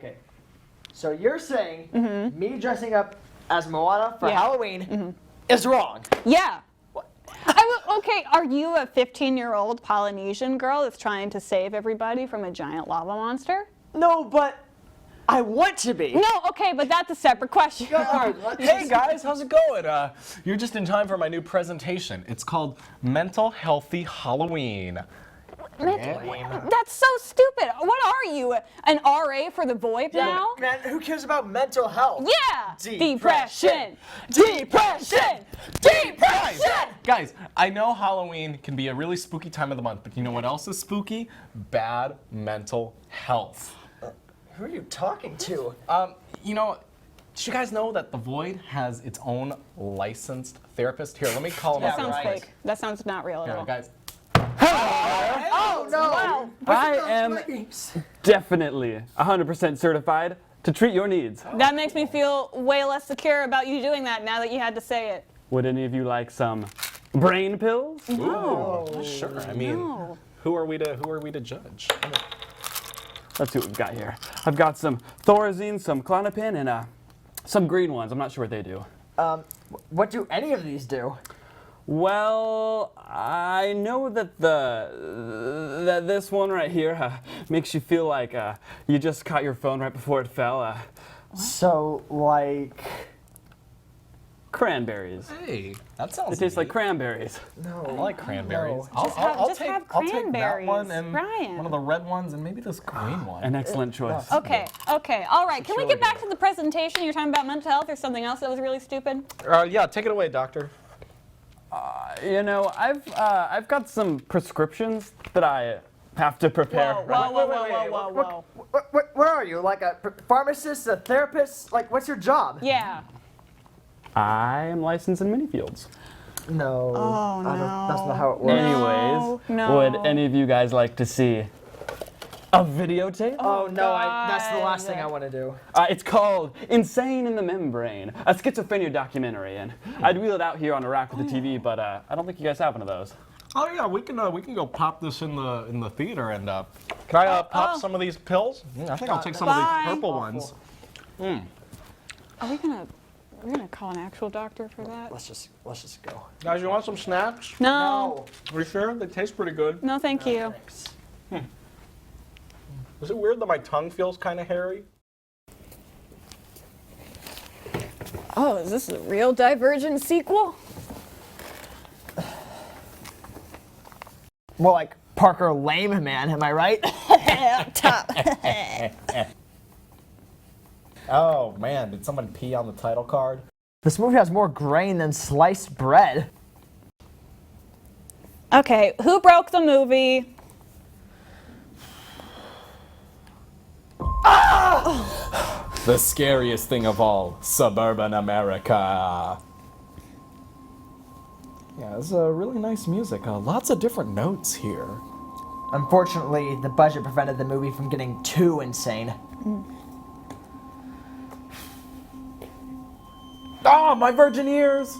Okay. So you're saying me dressing up as Moana for Halloween is wrong? Yeah. Okay, are you a 15-year-old Polynesian girl that's trying to save everybody from a giant lava monster? No, but I want to be. No, okay, but that's a separate question. Hey guys, how's it going? You're just in time for my new presentation. It's called Mental Healthy Halloween. That's so stupid. What are you, an RA for the VoIP now? Man, who cares about mental health? Yeah! Depression. Depression! Depression! Guys, I know Halloween can be a really spooky time of the month, but you know what else is spooky? Bad mental health. Who are you talking to? You know, did you guys know that The Void has its own licensed therapist? Here, let me call him That up. sounds right. fake. That sounds not real at Here, all. guys. Oh no! Wow. I am definitely 100% certified to treat your needs. That makes me feel way less secure about you doing that now that you had to say it. Would any of you like some brain pills? Ooh, sure. I mean, who are we to judge? Let's see what we've got here. I've got some Thorazine, some Klonopin, and some green ones. I'm not sure what they do. What do any of these do? Well, I know that this one right here makes you feel like you just caught your phone right before it fell. So, like... Cranberries. Hey, that sounds They taste like neat. cranberries. I like cranberries. No. I'll Just take have that cranberries, one and Ryan. one of the red ones and maybe this green one. An excellent choice. Okay, all right. Can we really get back to the presentation? You're talking about mental health or something else that was really stupid? Yeah, take it away, doctor. You know, I've got some prescriptions that I have to prepare. Whoa. Where are you? Like a pharmacist, a therapist? Like, what's your job? Yeah. I am licensed in many fields. No. Oh, That's no. not how it works. Anyways, no. would any of you guys like to see a videotape? Oh, no, that's the last God. thing I want to do. It's called Insane in the Membrane, a schizophrenia documentary, and I'd wheel it out here on a rack with the TV, but I don't think you guys have one of those. Oh yeah, we can go pop this in the theater and can I pop some of these pills? I think I'll take some of Bye. these purple ones. Are we gonna call an actual doctor for that? Let's just go. Guys, you want some snacks? No. Are you sure? They taste pretty good. No, thank you. Thanks. Is it weird that my tongue feels kind of hairy? Oh, is this a real Divergent sequel? More like Parker Layman, man, am I right? Top. Oh man, did someone pee on the title card? This movie has more grain than sliced bread. Okay, who broke the movie? The scariest thing of all, suburban America. Yeah, it's really nice music. Lots of different notes here. Unfortunately, the budget prevented the movie from getting too insane. Ah, my virgin ears!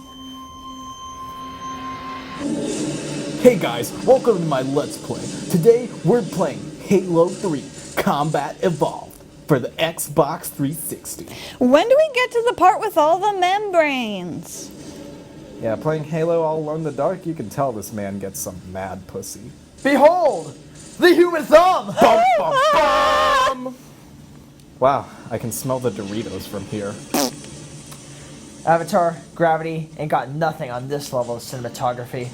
Hey guys, welcome to my Let's Play. Today, we're playing Halo 3 Combat Evolved for the Xbox 360. When do we get to the part with all the membranes? Yeah, playing Halo all alone in the dark, you can tell this man gets some mad pussy. Behold! The human thumb! Bum, bum, bum. Wow, I can smell the Doritos from here. Avatar, Gravity, ain't got nothing on this level of cinematography.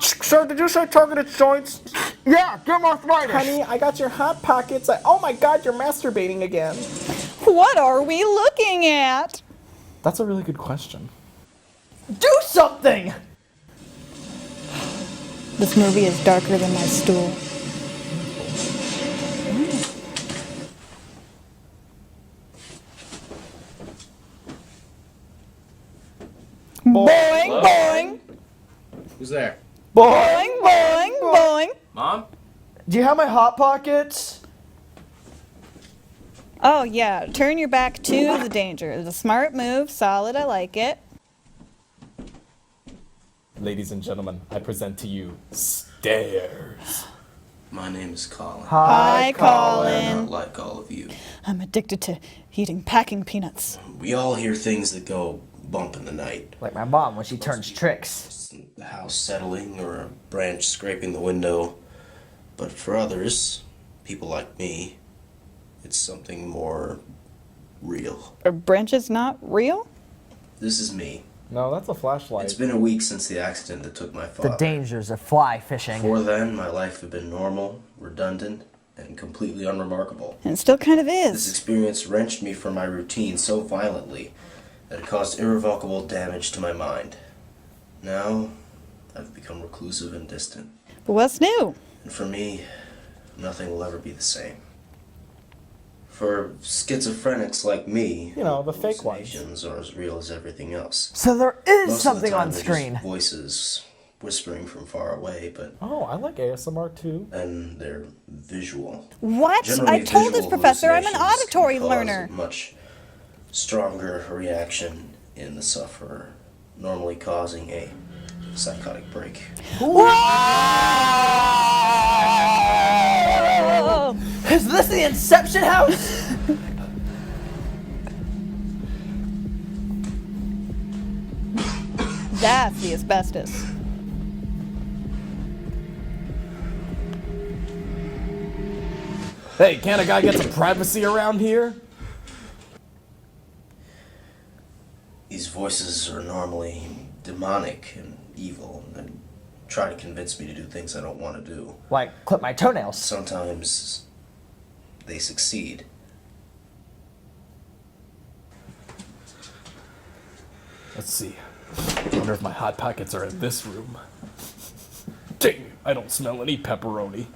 Sir, did you say targeted joints? Yeah, get arthritis! Honey, I got your hot pockets. Oh my god, you're masturbating again. What are we looking at? That's a really good question. Do something! This movie is darker than my stool. Boing, boing, Who's there? boing, boing, boing. Mom? Do you have my hot pockets? Oh yeah, turn your back to the danger. It's a smart move, solid, I like it. Ladies and gentlemen, I present to you stairs. My name is Colin. Hi, I'm Colin. not like all of you. I'm addicted to eating packing peanuts. We all hear things that go bump in the night. Like my mom when she turns tricks. It's the house settling or a branch scraping the window. But for others, people like me, it's something more real. Are branches not real? This is me. No, that's a flashlight. It's been a week since the accident that took my father. The dangers of fly fishing. Before then, my life had been normal, redundant, and completely unremarkable. And it still kind of This is. experience wrenched me from my routine so violently that it caused irrevocable damage to my mind. Now, I've become reclusive and distant. But what's new? And for me, nothing will ever be the same. For schizophrenics like me, You know, the fake ones. hallucinations are as real as everything else. So there is Most of the something time on they're just screen. voices whispering from far away, but Oh, I like ASMR too. then they're visual. What? Generally, I told this visual professor I'm an hallucinations auditory can cause learner. a much stronger reaction in the sufferer, normally causing a psychotic break. Oh, Is this the Inception house? that's the asbestos. Hey, can't a guy get some privacy around here? These voices are normally demonic and evil and try to convince me to do things I don't want to do. Like clip my toenails. Sometimes they succeed. Let's see. Wonder if my hot pockets are in this room. Dang, I don't smell any pepperoni.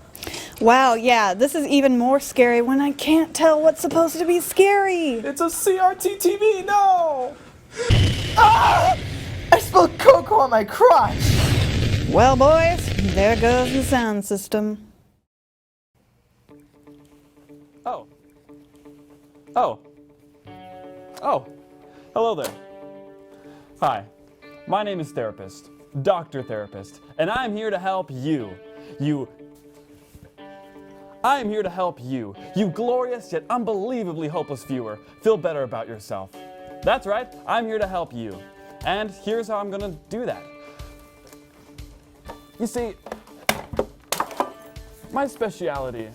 Wow, yeah, this is even more scary when I can't tell what's supposed to be scary. It's a CRT TV, no! Ah! I spilled cocoa on my crotch. Well, boys, there goes the sound system. Oh. Oh. Oh. Hello there. Hi. My name is Therapist, Dr. Therapist, and I'm here to help you. I am here to help you, you glorious yet unbelievably hopeless viewer, feel better about yourself. That's right, I'm here to help you. And here's how I'm gonna do that. You see, my speciality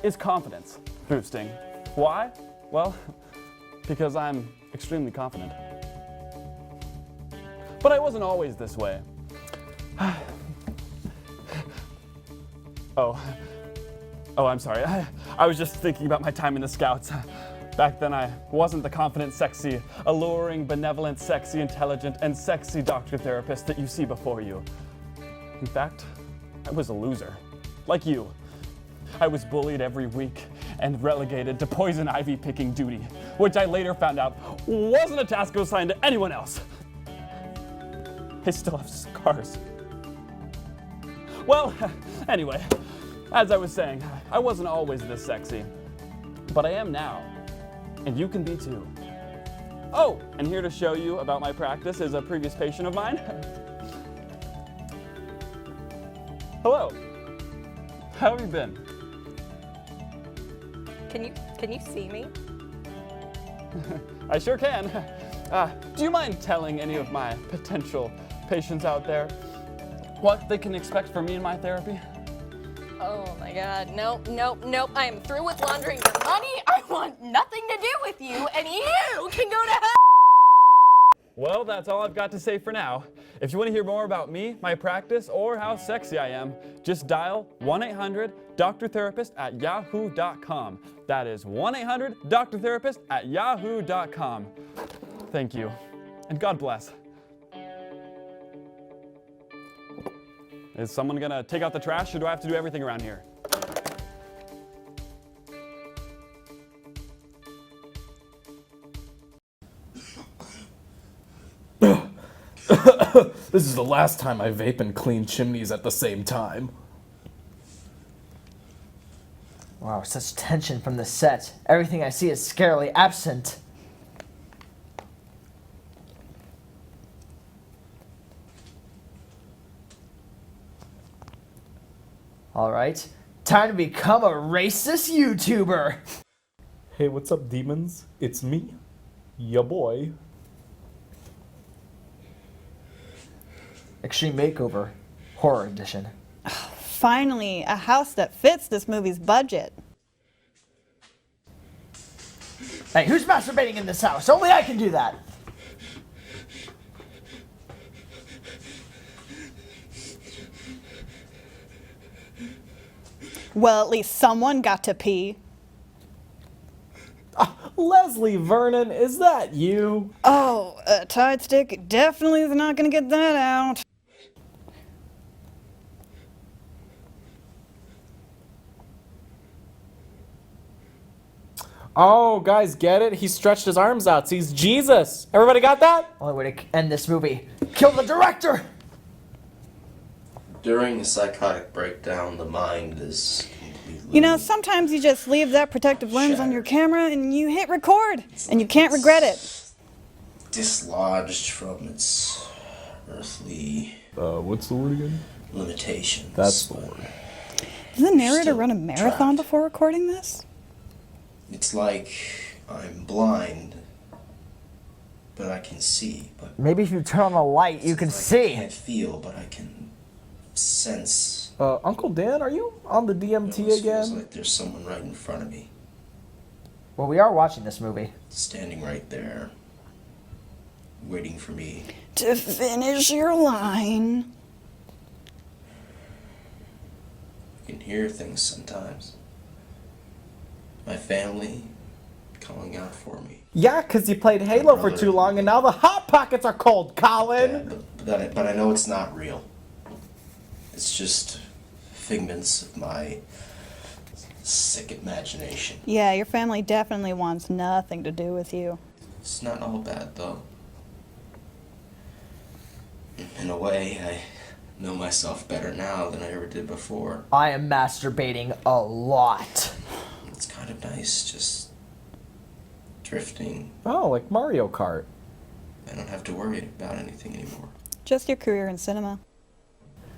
is confidence boosting. Why? Well, because I'm extremely confident. But I wasn't always this way. Oh, I'm sorry. I was just thinking about my time in the Scouts. Back then, I wasn't the confident, sexy, alluring, benevolent, sexy, intelligent, and sexy doctor therapist that you see before you. In fact, I was a loser. Like you. I was bullied every week and relegated to poison ivy picking duty, which I later found out wasn't a task assigned to anyone else. I still have scars. Well, anyway, as I was saying, I wasn't always this sexy, but I am now, and you can be too. Oh, and here to show you about my practice is a previous patient of mine. Hello. How have you been? Can you see me? I sure can. Do you mind telling any of my potential patients out there what they can expect from me in my therapy? Oh my god, nope. I am through with laundering your money. I want nothing to do with you, and you can go to hell. Well, that's all I've got to say for now. If you want to hear more about me, my practice, or how sexy I am, just dial 1-800-DOCTOR-THERAPIST at yahoo.com. That is 1-800-DOCTOR-THERAPIST at yahoo.com. Thank you, and God bless. Is someone gonna take out the trash, or do I have to do everything around here? This is the last time I vape and clean chimneys at the same time. Wow, such tension from the set. Everything I see is scarily absent. All right, time to become a racist YouTuber. Hey, what's up, demons? It's me, ya boy. Extreme Makeover, Horror Edition. Finally, a house that fits this movie's budget. Hey, who's masturbating in this house? Only I can do that. Well, at least someone got to pee. Leslie Vernon, is that you? Oh, a Tide stick definitely is not gonna get that out. Oh, guys, get it? He stretched his arms out, so he's Jesus. Everybody got that? Only way to end this movie: kill the director. During a psychotic breakdown, the mind is completely... You know, sometimes you just leave that protective lens on your camera and you hit record, and you can't regret it. dislodged from its earthly What's the word again? limitations. That's the but word. Did the narrator Still run a marathon trapped. before recording this? It's like I'm blind, but I can see. But Maybe if you turn on the light, you can it's like see. I can't feel, but I can sense. Uncle Dan, are you on the It DMT almost feels again? like there's someone right in front of me, Well, we are watching this movie. standing right there, waiting for me. To finish your line. I can hear things sometimes. My family calling out for me. Yeah, because you played Halo for too long and now the Hot Pockets are cold, Colin! Yeah, but I know it's not real. It's just figments of my sick imagination. Yeah, your family definitely wants nothing to do with you. It's not all bad, though. In a way, I know myself better now than I ever did before. I am masturbating a lot. It's kind of nice, just drifting. Oh, like Mario Kart. I don't have to worry about anything anymore. Just your career in cinema.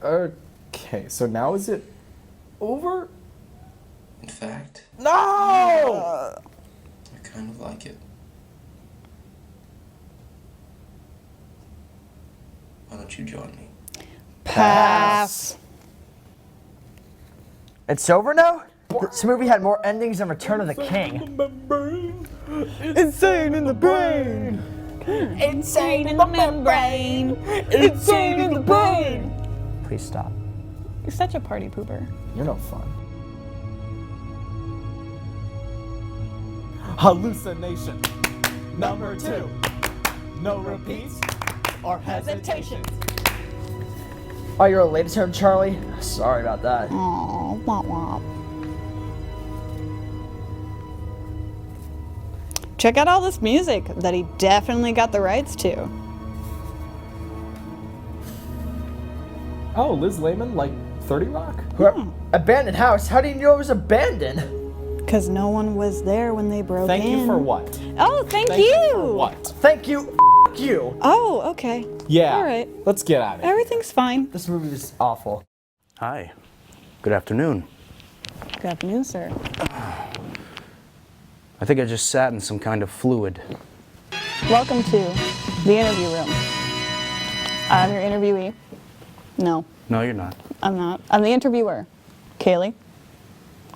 Okay, so now is it over? In fact, No! I kind of like it. Why don't you join me? Pass. It's over now? This movie had more endings than Return of the King. Insane in the brain! Insane in the membrane. Insane in the brain. Please stop. You're such a party pooper. You're no fun. Hallucination. Number 2. No repeats or hesitations. Oh, you're a late term, Charlie? Sorry about that. Aw, womp womp. Check out all this music that he definitely got the rights to. Oh, Liz Layman, like 30 Rock? Abandoned house? How do you know it was abandoned? Because no one was there when they broke in. Thank you for what? Oh, thank Thank you. you for what? Thank you, you. Oh, okay. Yeah. All right. Let's get out of here. Everything's fine. This movie was awful. Hi. Good afternoon. Good afternoon, sir. I think I just sat in some kind of fluid. Welcome to the interview room. I'm your interviewee. No, No, you're not. I'm not. I'm the interviewer, Kaylee,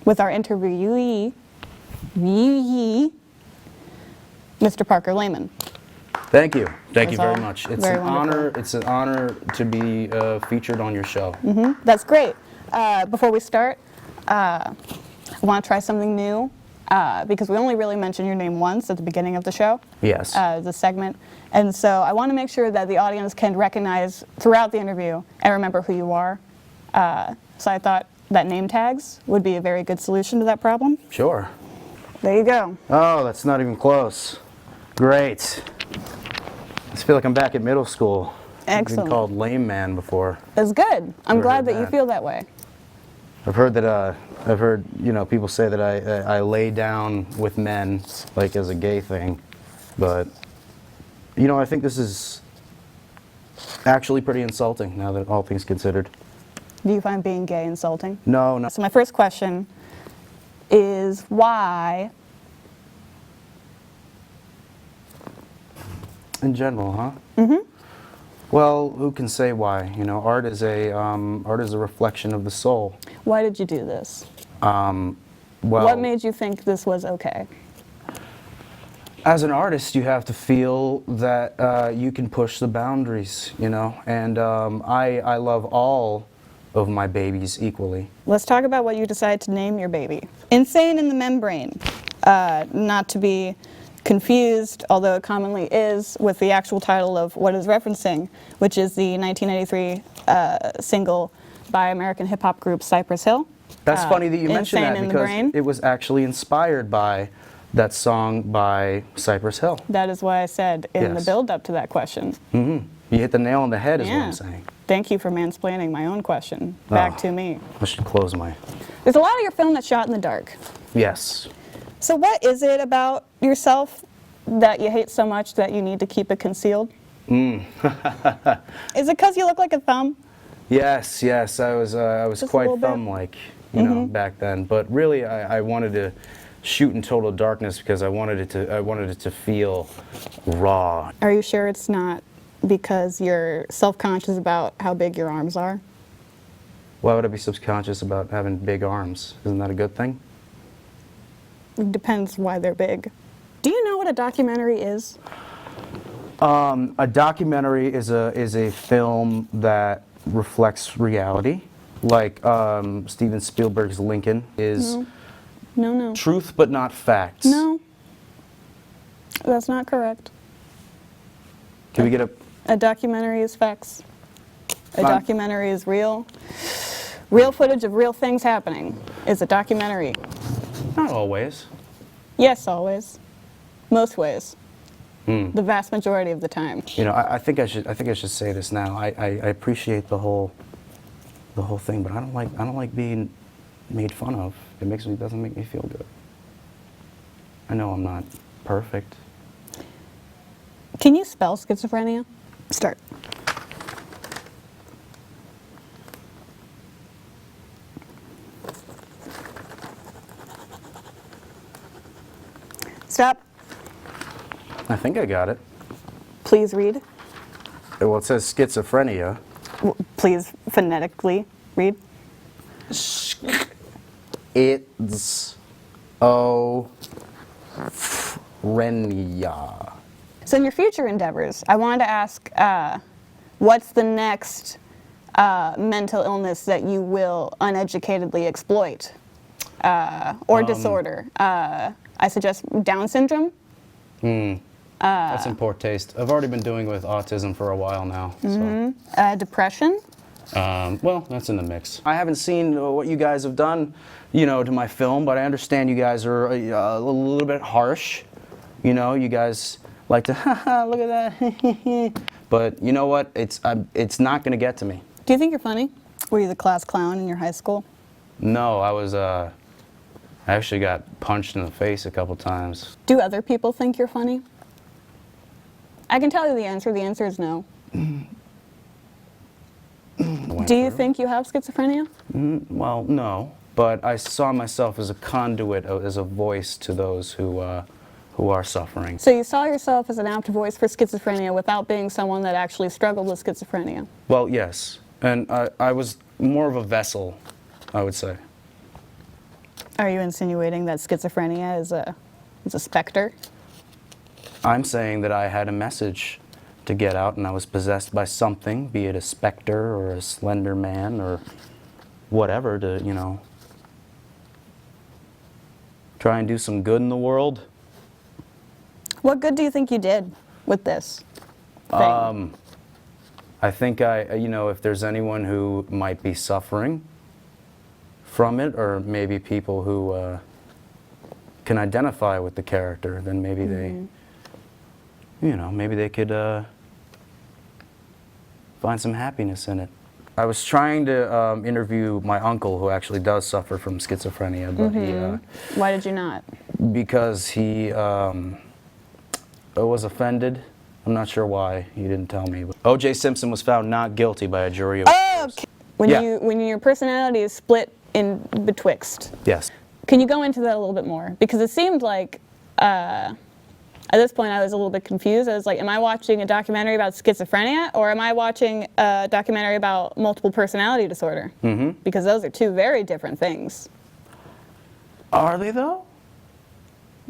with our interviewee, Mr. Parker Layman. Thank you. Thank you That's very all. much. It's Very an wonderful. honor. It's an honor to be featured on your show. That's great. Before we start, I want to try something new because we only really mention your name once at the beginning of the show. Yes. The segment. And so I want to make sure that the audience can recognize throughout the interview and remember who you are. So I thought that name tags would be a very good solution to that problem. Sure. There you go. Oh, that's not even close. Great. I just feel like I'm back at middle school. I've Excellent. been called lame man before. It's good. I'm Never glad heard that you that. feel that way. I've heard people say that I lay down with men like as a gay thing, but I think this is actually pretty insulting now that all things considered. Do you find being gay insulting? No, no. So my first question is why? In general, huh? Mm-hmm. Well, who can say why? You know, art is a reflection of the soul. Why did you do this? Well, What made you think this was okay? as an artist, you have to feel that you can push the boundaries, you know, and I love all of my babies equally. Let's talk about what you decided to name your baby. Insane in the Membrane. Not to be confused, although it commonly is, with the actual title of what it's referencing, which is the 1993 single by American hip-hop group Cypress Hill. That's funny that you mentioned Insane that in the because Brain. it was actually inspired by that song by Cypress Hill. That is why I said in the Yes. build-up to that question. You hit the nail on the head is what Yeah. I'm saying. Thank you for mansplaining my own question back to me. I should close my... There's a lot of your film that's shot in the dark. Yes. So what is it about yourself that you hate so much that you need to keep it concealed? Is it because you look like a thumb? Yes, yes, I was Just a quite little bit? thumb-like, you know, back then. But really, I wanted to shoot in total darkness because I wanted it to feel raw. Are you sure it's not because you're self-conscious about how big your arms are? Why would I be subconscious about having big arms? Isn't that a good thing? It depends why they're big. Do you know what a documentary is? A documentary is a film that reflects reality, like Steven Spielberg's Lincoln is No. truth but not facts. No. That's not correct. Can we get A documentary is facts. A Fine. documentary is real. Real footage of real things happening is a documentary. not always. Yes, always. Most ways. The vast majority of the time. You know, I think I should say this now. I appreciate the whole thing, but I don't like being made fun of. It doesn't make me feel good. I know I'm not perfect. Can you spell schizophrenia? Start. Stop. I think I got it. Please read. Well, it says schizophrenia. Please phonetically read. It's Renia. So in your future endeavors, I wanted to ask, what's the next mental illness that you will uneducatedly exploit or disorder? I suggest Down syndrome. That's in poor taste. I've already been doing with autism for a while now. So. Depression. Well, that's in the mix. I haven't seen what you guys have done, you know, to my film, but I understand you guys are a little bit harsh. You know, you guys like to, haha, look at that. But you know what? It's not going to get to me. Do you think you're funny? Were you the class clown in your high school? No, I actually got punched in the face a couple times. Do other people think you're funny? I can tell you the answer. The answer is no. Do you think you have schizophrenia? Well, no, but I saw myself as a conduit, as a voice to those who are suffering. So you saw yourself as an apt voice for schizophrenia without being someone that actually struggled with schizophrenia? Well, yes, and I was more of a vessel, I would say. Are you insinuating that schizophrenia is a specter? I'm saying that I had a message to get out and I was possessed by something, be it a specter or a slender man or whatever, to, you know, try and do some good in the world. What good do you think you did with this thing? I think you know, if there's anyone who might be suffering from it, or maybe people who can identify with the character, then maybe they, you know, maybe they could find some happiness in it. I was trying to interview my uncle, who actually does suffer from schizophrenia, but he, Why did you not? because he was offended. I'm not sure why. He didn't tell me. But O.J. Simpson was found not guilty by a jury of... When Yeah. when your personality is split in betwixt. Yes. Can you go into that a little bit more? Because it seemed like at this point I was a little bit confused. I was like, am I watching a documentary about schizophrenia or am I watching a documentary about multiple personality disorder? Mm-hmm. Because those are two very different things. Are they though?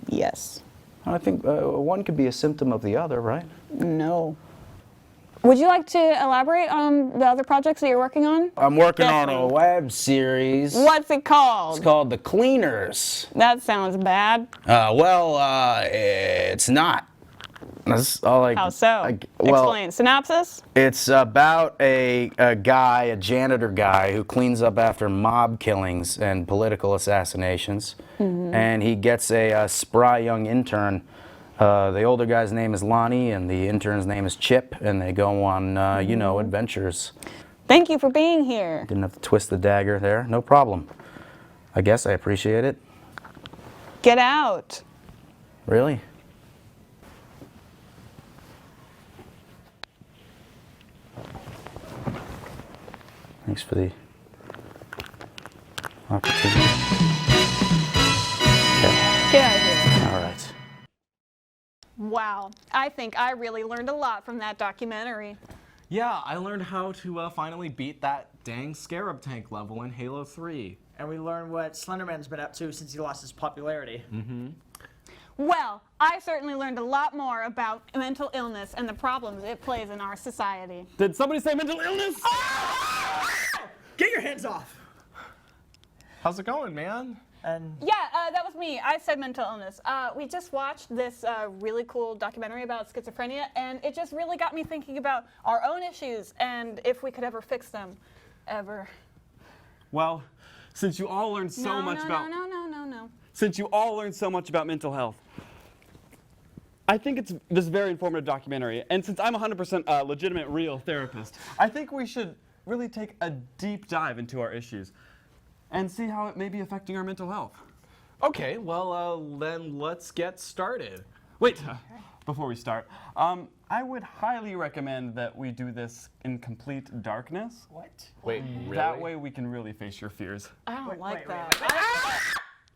Yes. I think one could be a symptom of the other, right? No. Would you like to elaborate on the other projects that you're working on? I'm working on a web series. What's it called? It's called The Cleaners. That sounds bad. It's not. That's all I. How so? Well, Explain. Synopsis? it's about a guy, a janitor guy, who cleans up after mob killings and political assassinations. Mm-hmm. And he gets a spry young intern. The older guy's name is Lonnie, and the intern's name is Chip, and they go on, adventures. Thank you for being here. Didn't have to twist the dagger there. No problem. I guess I appreciate it. Get out. Really? Thanks for the opportunity. Okay. Get out of here. All right. Wow. I think I really learned a lot from that documentary. Yeah, I learned how to finally beat that dang scarab tank level in Halo 3. And we learned what Slenderman's been up to since he lost his popularity. Well, I certainly learned a lot more about mental illness and the problems it plays in our society. Did somebody say mental illness? Get your hands off! How's it going, man? And Yeah, that was me. I said mental illness. We just watched this really cool documentary about schizophrenia, and it just really got me thinking about our own issues and if we could ever fix them. Ever. Well, since you all learned so much about since you all learned so much about mental health, I think it's this very informative documentary. And since I'm 100% a legitimate, real therapist, I think we should really take a deep dive into our issues and see how it may be affecting our mental health. Okay, well, then let's get started. Wait, before we start, I would highly recommend that we do this in complete darkness. what? Wait, really? That way we can really face your fears. I don't like wait, that.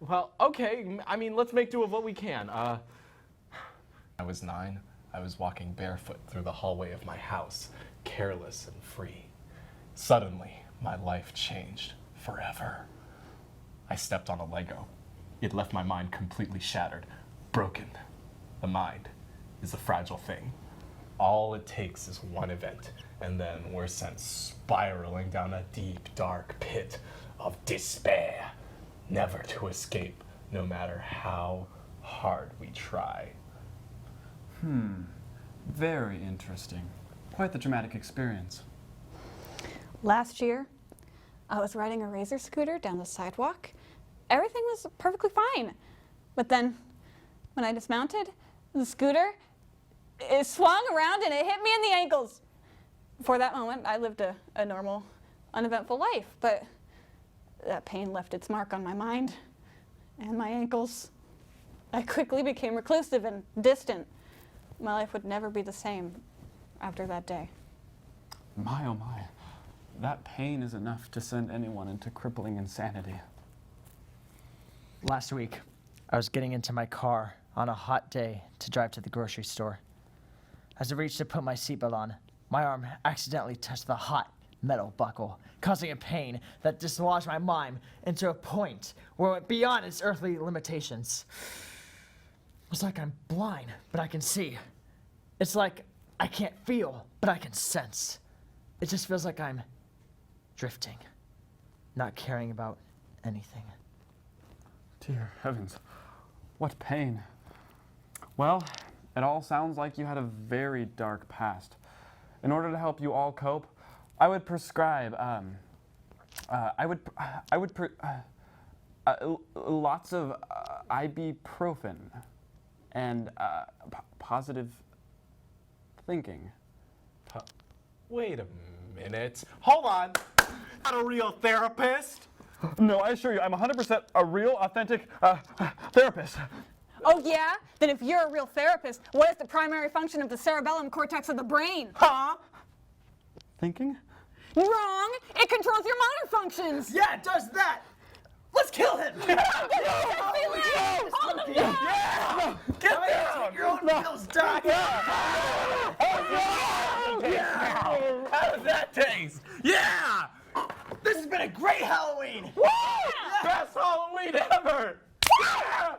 Well, okay, I mean, let's make do with what we can. I was 9. I was walking barefoot through the hallway of my house, careless and free. Suddenly, my life changed forever. I stepped on a Lego. It left my mind completely shattered, broken. The mind is a fragile thing. All it takes is one event, and then we're sent spiraling down a deep, dark pit of despair, never to escape, no matter how hard we try. Very interesting. Quite the dramatic experience. Last year, I was riding a razor scooter down the sidewalk. Everything was perfectly fine. But then, when I dismounted, the scooter, it swung around and it hit me in the ankles. For that moment, I lived a normal, uneventful life, but that pain left its mark on my mind and my ankles. I quickly became reclusive and distant. My life would never be the same after that day. My oh my, that pain is enough to send anyone into crippling insanity. Last week, I was getting into my car on a hot day to drive to the grocery store. As I reached to put my seatbelt on, my arm accidentally touched the hot metal buckle, causing a pain that dislodged my mind into a point where it went beyond its earthly limitations. It's like I'm blind, but I can see. It's like I can't feel, but I can sense. It just feels like I'm drifting, not caring about anything. Dear heavens, what pain. Well, it all sounds like you had a very dark past. In order to help you all cope, I would prescribe, lots of ibuprofen and positive thinking. Wait a minute. Hold on. Not a real therapist. No, I assure you, I'm 100% a real, authentic therapist. Oh yeah? Then if you're a real therapist, what is the primary function of the cerebellum cortex of the brain? Huh? Thinking? Wrong! It controls your motor functions! Yeah, it does that. Let's kill him. Get Take your own pills, Doc. How does that taste? Yeah! This has been a great Halloween. Best Halloween ever! Yeah!